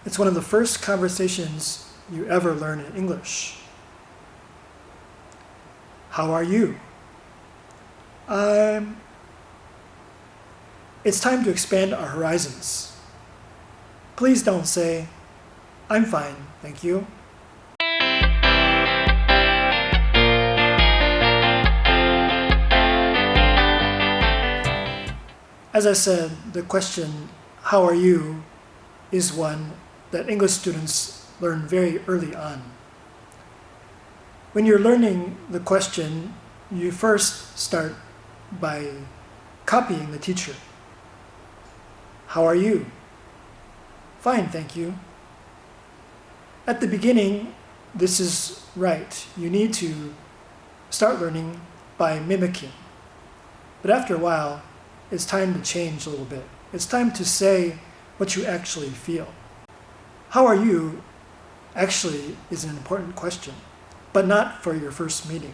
It's one of the first conversations you ever learn in English. How are you? It's time to expand our horizons. Please don't say, I'm fine, thank you. As I said, the question, how are you, is one that English students learn very early on. When you're learning the question, you first start by copying the teacher. How are you? Fine, thank you. At the beginning, this is right. You need to start learning by mimicking. But after a while, it's time to change a little bit. It's time to say what you actually feel. How are you actually is an important question, but not for your first meeting.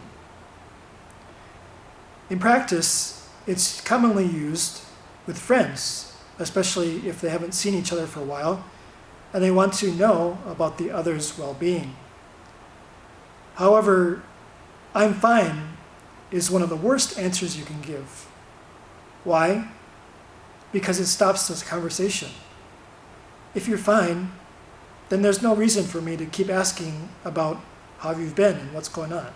In practice, it's commonly used with friends, especially if they haven't seen each other for a while and they want to know about the other's well-being. However, I'm fine is one of the worst answers you can give. Why? Because it stops this conversation. If you're fine, then there's no reason for me to keep asking about how you've been and what's going on.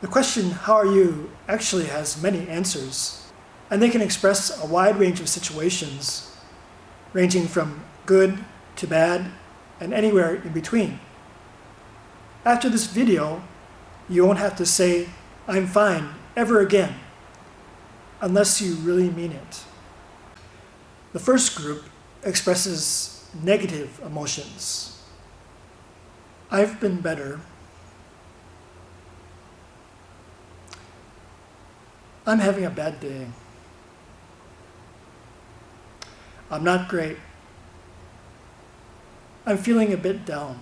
The question, how are you, actually has many answers, and they can express a wide range of situations, ranging from good to bad and anywhere in between. After this video, you won't have to say, I'm fine, ever again, unless you really mean it. The first group expresses negative emotions. I've been better. I'm having a bad day. I'm not great. I'm feeling a bit down.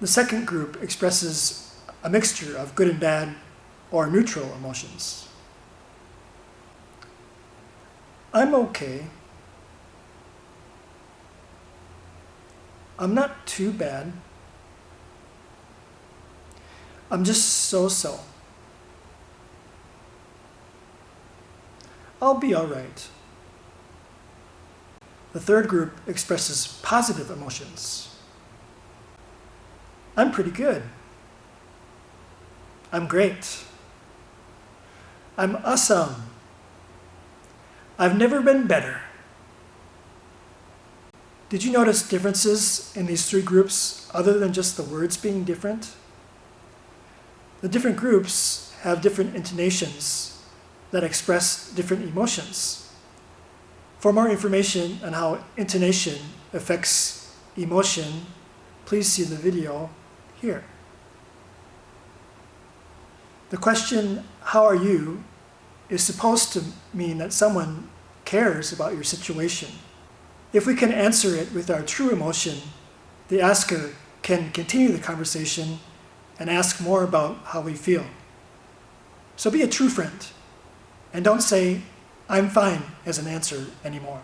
The second group expresses a mixture of good and bad or neutral emotions. I'm okay. I'm not too bad. I'm just so-so. I'll be all right. The third group expresses positive emotions. I'm pretty good. I'm great. I'm awesome. I've never been better. Did you notice differences in these three groups other than just the words being different? The different groups have different intonations that express different emotions. For more information on how intonation affects emotion, please see the video here. The question, how are you, is supposed to mean that someone cares about your situation. If we can answer it with our true emotion, the asker can continue the conversation and ask more about how we feel. So be a true friend, and don't say, I'm fine as an answer anymore.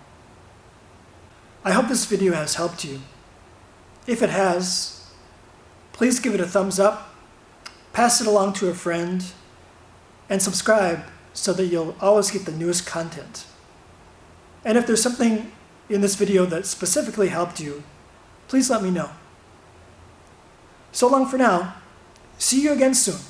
I hope this video has helped you. If it has, please give it a thumbs up, pass it along to a friend, and subscribe so that you'll always get the newest content. And if there's something in this video that specifically helped you, please let me know. So long for now. See you again soon.